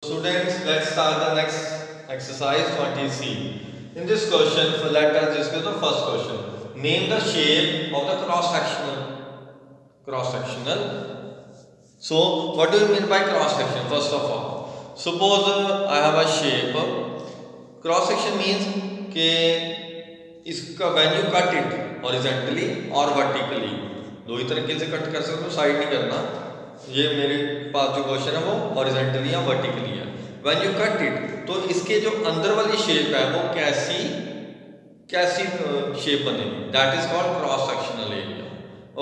Students, let's start the next exercise 20C. In this question, let us discuss the first question. Name the shape of the cross-sectional. So, what do you mean by cross-section? First of all, suppose I have a shape. Cross-section means कि इसका when you cut it horizontally or vertically, दो ही तरीके से cut कर सकते हो, side नहीं करना. ये मेरे पास जो क्वेश्चन है वो हॉरिजॉन्टली या वर्टिकली है. व्हेन यू कट इट, तो इसके जो अंदर वाली शेप है वो कैसी शेप बनेगी, that is called cross sectional area.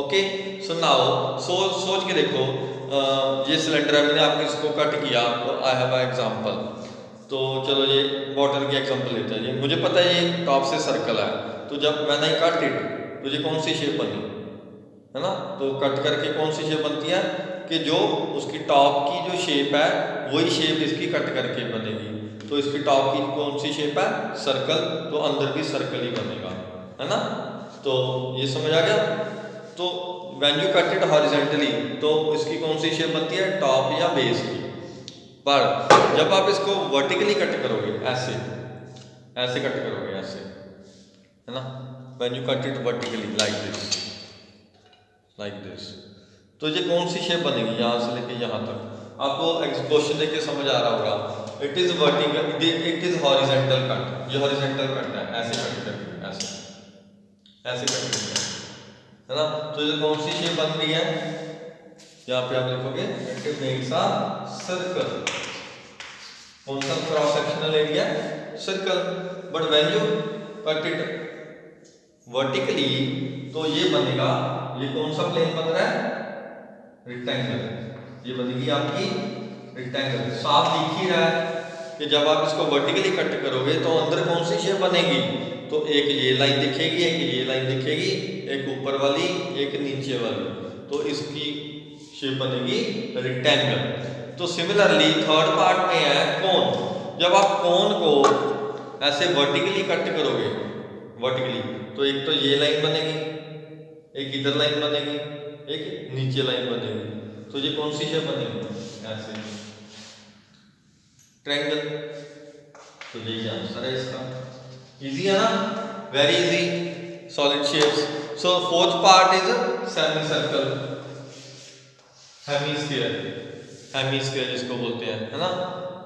Okay, so now सोच के देखो, ये सिलेंडर है, मैंने आपको इसको कट किया. I have a example. तो चलो ये वाटर की एग्जांपल लेते हैं. ये मुझे पता है ये टॉप से सर्कल है, तो जब व्हेन आई कट इट तो ये कौन सी शेप बनी है ना. तो कट करके कौन सी शेप बनती है कि जो उसकी टॉप की जो शेप है वही शेप इसकी कट करके बनेगी. तो इसकी टॉप की कौन सी शेप है, सर्कल, तो अंदर भी सर्कल ही बनेगा, है ना. तो ये समझ आ गया. तो when you cut it horizontally तो इसकी कौन सी शेप बनती है, टॉप या बेस की. पर जब आप इसको वर्टिकली कट करोगे, ऐसे कट करोगे, ऐसे, है ना. When you cut it vertically like this, तो ये कौन सी शेप बनेगी, यहाँ से लेके यहाँ तक. आपको क्वेश्चन देख के समझ आ रहा होगा. It is vertical, it is horizontal cut. ये हॉरिजॉन्टल कट है, ऐसे कट करके, ऐसे कट करके, है ना. तो ये कौन सी शेप बन रही है, यहाँ पे आप लिखोगे इट मेक्स अ सर्कल. कौन सा cross sectional area, circle. But when you cut it vertically तो ये बनेगा, ये कौन सा प्लेन बन रहा है, रेक्टेंगल. ये बनेगी आपकी रेक्टेंगल. साफ दिख ही रहा है कि जब आप इसको वर्टिकली कट करोगे तो अंदर कौन सी शेप बनेगी, तो एक ये लाइन दिखेगी, एक ये लाइन दिखेगी, एक ऊपर वाली, एक नीचे वाली. तो इसकी शेप बनेगी रेक्टेंगल. तो सिमिलरली थर्ड पार्ट में है कोन. जब आप कोन को ऐसे वर्टिकली कट करोगे, वर्टिकली, तो एक तो ये लाइन बनेगी, एक इधर लाइन बनेगी, एक नीचे लाइन बनेगी. तो ये कौन सी शेप बनेगी, ऐसे ट्रायंगल. तो यही आंसर है इसका. इजी है ना, very easy. Solid shapes. So fourth part is semi circle, hemisphere जिसको बोलते हैं, है ना.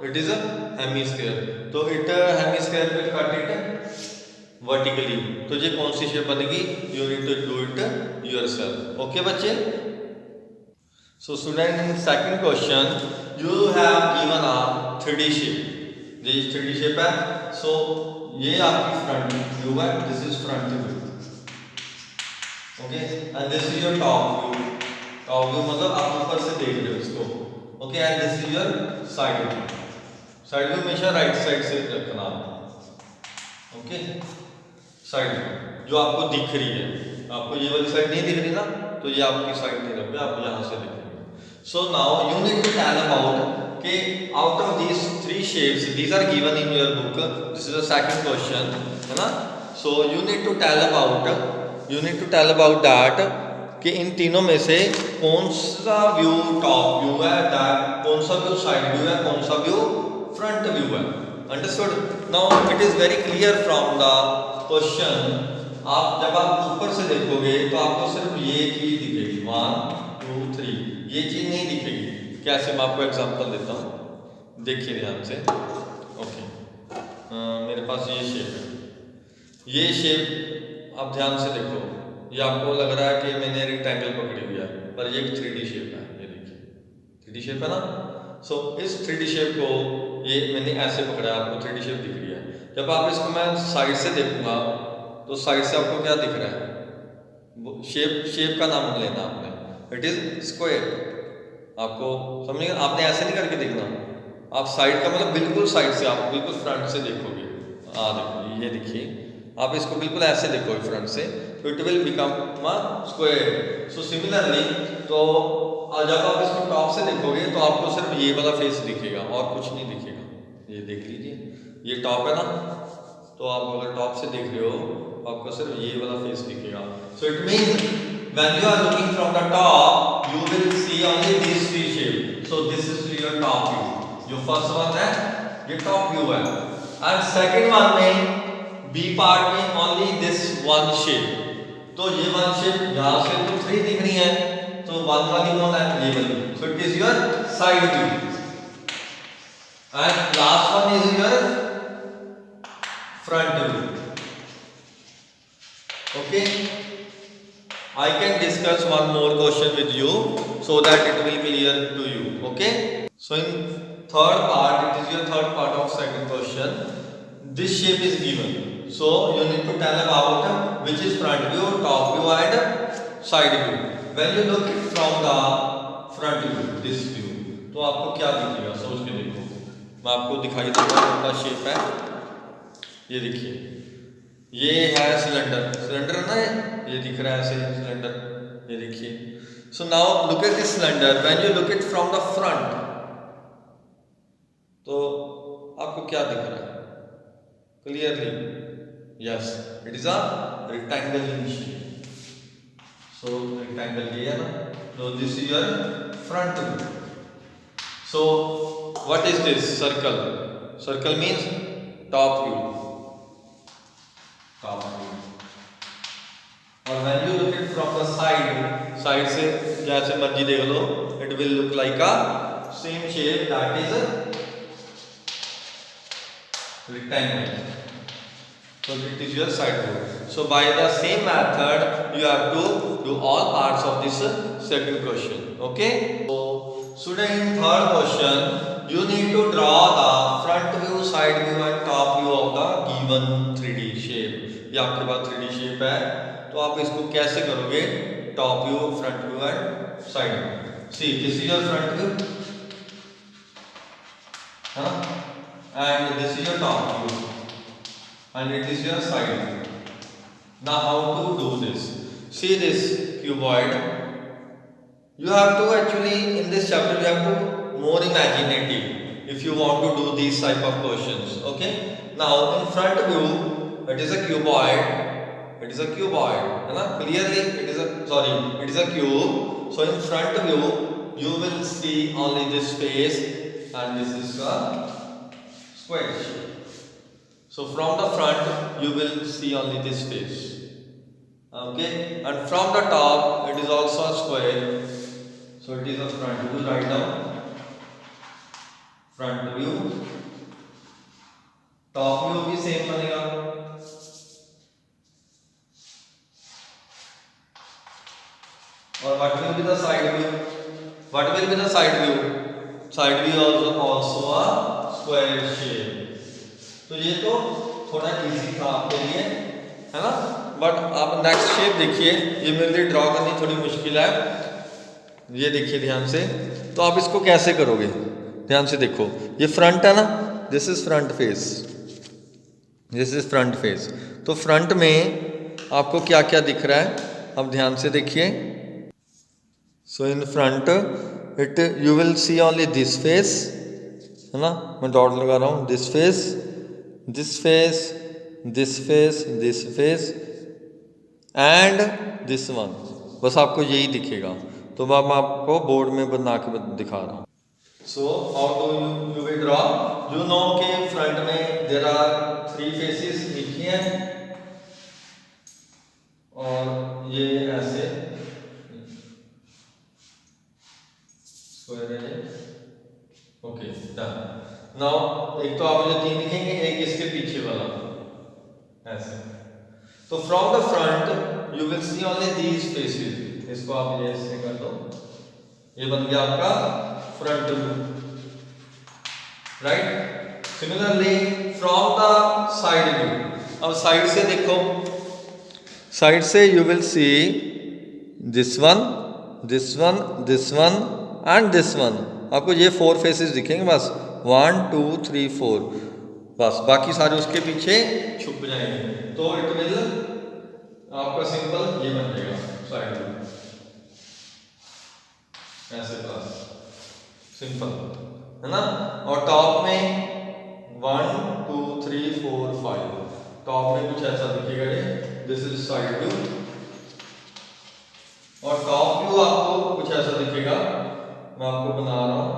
It is a hemisphere. तो it hemisphere will cut it vertically. तो ये कौन सी शेप बनेगी, you need to do it yourself. Okay बच्चे. So student, in second question you have given a 3D shape. This is 3D shape है. So ये आपकी front view है, this is front view, okay, and this is your top view. Top view मतलब आप ऊपर से देख रहे हो इसको, okay, and this is your side view. Side view हमेशा राइट साइड से रखना, okay. साइड व्यू जो आपको दिख रही है, आपको ये वाली साइड नहीं दिख रही ना, तो ये आपकी साइड नहीं रखोगे, आप यहाँ से देखेंगे. So now you need to tell about कि out of these three shapes, these are given in your book. This is the second question, है ना. So you need to tell about that कि इन तीनों में से कौन सा व्यू टॉप व्यू है, कौन सा व्यू साइड व्यू है, कौन सा व्यू फ्रंट व्यू है. Understood. Now it is very clear from the question. आप जब आप ऊपर से देखोगे तो आपको सिर्फ ये चीज दिखेगी, 1 2 3, ये चीज नहीं दिखेगी. कैसे, मैं आपको एग्जांपल देता हूँ, देखिए ध्यान से. ओके, मेरे पास ये शेप है, ये शेप आप ध्यान से देखो. ये आपको लग रहा है कि मैंने रेक्टेंगल पकड़ी हुई है, पर ये 3D शेप है. ये देखिए 3D शेप है ना. सो इस 3D शेप को ये मैंने ऐसे पकड़ा है, आपको 3D शेप दिख रही है. जब आप इसको मैं साइड से देखूंगा तो साइड से आपको क्या दिख रहा है, शेप का नाम लेना आपने. It is square. आपको समझिए, आपने ऐसे नहीं करके देखना. आप साइड का मतलब बिल्कुल साइड से, आप बिल्कुल फ्रंट से देखोगे. देखो ये देखिए, आप इसको बिल्कुल ऐसे देखोगे फ्रंट से, तो it will become a square. So similarly, तो जब आप इसको टॉप से देखोगे तो आपको सिर्फ ये वाला फेस दिखेगा और कुछ नहीं दिखेगा. ये देख लीजिए, ये टॉप है ना, तो आप अगर टॉप से देख रहे हो तो आपको सिर्फ ये वाला फेस दिखेगा. So it means when you are looking from the top you will see only these three shapes. So this is your top view. जो फर्स्ट वन है ये टॉप व्यू है, एंड सेकंड वन में B part में only this one shape. तो ये one shape यहां से तो 3 दिख रही है, तो वन वाली कौन है, ये वाली, so it is your side view, and last one is your front view. Okay, I can discuss one more question with you so that it will clear to you. Okay, so in third part, it is your third part of second question. This shape is given, so you need to tell about which is front view, top view and side view. When you look it from the front view, this view, तो आपको क्या दिखेगा, सोच के देखो। मैं आपको दिखाई दूंगा कौन सा शेप है, ये देखिए, ये है सिलेंडर, सिलेंडर है ना, ये दिख रहा है ऐसे सिलेंडर, ये देखिए। So now look at this cylinder, when you look it from the front, तो आपको क्या दिख रहा है clearly, yes it is a rectangle in shape. So rectangle ये है ना, तो this is your front view. So what is this, circle, circle means top view, top view. और when you look it from the side, side से जैसे मर्जी देख लो, it will look like a same shape, that is a rectangle. So it is your side view. So by the same method, you have to do all parts of this second question. Okay. So student, in third question, you need to draw the front view, side view and top view of the given 3D shape. ये आपके पास 3D shape है, तो आप इसको कैसे करोगे, top view, front view and side view. See this is your front view, है ना, and this is your top view and it is your side view. Now how to do this, see this cuboid, you have to actually in this chapter you have to more imaginative if you want to do these type of questions. Okay, now in front view it is a cuboid, it is a cuboid, है ना, clearly it is a, sorry, it is a cube. So in front view you will see only this face and this is a square shape. So from the front you will see only this face. Okay, and from the top it is also a square, so it is a front view. Write down front view, top view भी same बनेगा, और what will be the side view, what will be the side view, side view also a square shape. तो ये तो थोड़ा easy था आपके लिए, है ना, बट आप नेक्स्ट शेप देखिए, ये मेरे लिए ड्रॉ करनी थोड़ी मुश्किल है, ये देखिए ध्यान से। तो आप इसको कैसे करोगे, ध्यान से देखो, ये फ्रंट है ना, this is front face, this is front face. तो फ्रंट में आपको क्या क्या दिख रहा है, अब ध्यान से देखिए। So in front it you will see only this face, है ना, मैं डॉट लगा रहा हूँ, this face, this face, this face, this face and this one, बस आपको यही दिखेगा। तो मैं आपको बोर्ड में बना के दिखा रहा हूँ। So how do you will draw, you know के फ्रंट में देयर आर 3 फेसेस लिखी हैं, और ये ऐसे स्क्वायर है, ओके डन। नाउ एक तो आप मुझे 3 लिखेंगे, एक इसके पीछे वाला ऐसे। तो from the front you will see only these faces, इसको आप ये ऐसे कर दो, ये बन गया आपका front view, right. Similarly from the side view, अब साइड से देखो, साइड से you will see this one, this one, this one and this one, आपको ये 4 फेसेस दिखेंगे बस, 1 2 3 4, बस बाकी सारे उसके पीछे छुप जाएंगे। तो इट विल आपका सिंपल ये बन जाएगा साइड व्यू, ऐसे बस सिंपल, है ना। और टॉप में 1 2 3 4 5, टॉप में कुछ ऐसा दिखेगा, ये दिस इज साइड व्यू, और टॉप व्यू आपको कुछ ऐसा दिखेगा, मैं आपको बना रहा हूं,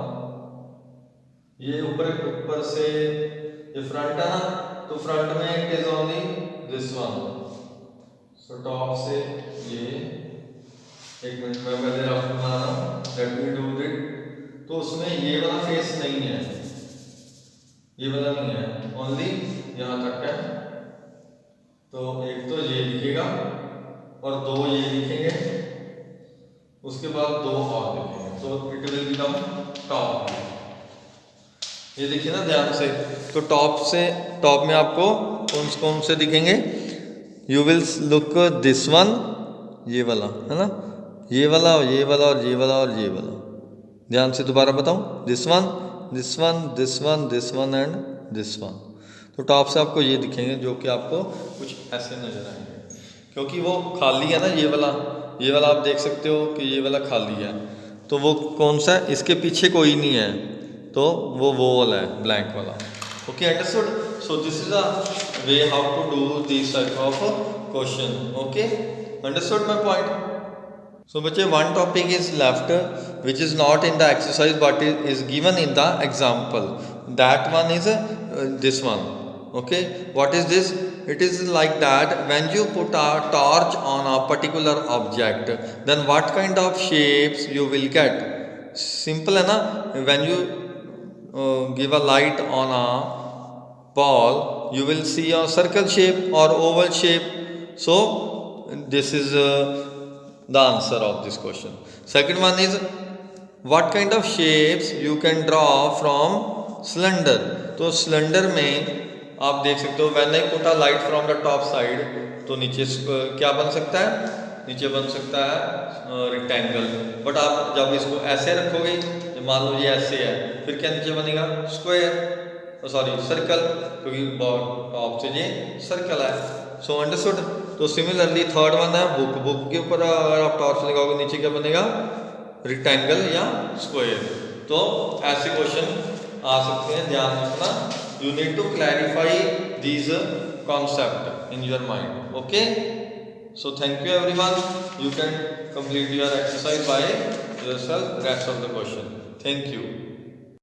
ये ऊपर से ये फ्रंट है ना, तो फ्रंट में it is only this one. So top से ये, एक मिनट में पहले रफ बना रहा हूँ, लेट मी डू इट। तो उसमें ये वाला फेस नहीं है, ये वाला नहीं है, ओनली यहाँ तक है। तो एक तो ये दिखेगा और दो ये दिखेंगे, उसके बाद दो और दिखेंगे, तो इट विल बिकम टॉप। ये देखिए ना ध्यान से, तो टॉप में आपको कौन से दिखेंगे? You will look this one, ये वाला है ना, ये वाला और ये वाला और ये वाला और ये वाला। ध्यान से दोबारा बताऊं, this one, this one, this one, this one and this one. तो टॉप से आपको ये दिखेंगे, जो कि आपको कुछ ऐसे नजर आएंगे, क्योंकि वो खाली है ना, ये वाला आप देख सकते हो कि ये वाला खाली है। तो वो कौन सा है? इसके पीछे कोई नहीं है, तो वो वाला है, ब्लैंक वाला। Okay, understood? So this is a way how to do this type of question. Okay, understood my point? So बच्चे, one topic is left which is not in the exercise but is given in the example. That one is this one. Okay, what is this? It is like that when you put a torch on a particular object, then what kind of shapes you will get? Simple है ना, when you give a light on a ball, you will see a circle shape or oval shape. So this is the answer of this question. Second one is, what kind of shapes you can draw from cylinder? तो cylinder में आप देख सकते हो, when I put a light from the top side, तो नीचे क्या बन सकता है? नीचे बन सकता है रेक्टेंगल। बट आप जब इसको ऐसे रखोगे, मान लो ये ऐसे है, फिर क्या नीचे बनेगा? स्क्वायर, सॉरी सर्कल, क्योंकि टॉप से ये सर्कल है। So understood? तो सिमिलरली थर्ड वन है बुक के ऊपर अगर आप टॉर्च लगाओगे, नीचे क्या बनेगा? रेक्टेंगल या स्क्वायर। तो ऐसे क्वेश्चन आ सकते हैं, ध्यान रखना। You need to clarify these concept in your mind. Okay, so thank you everyone. You can complete your exercise by yourself, rest of the question. Thank you.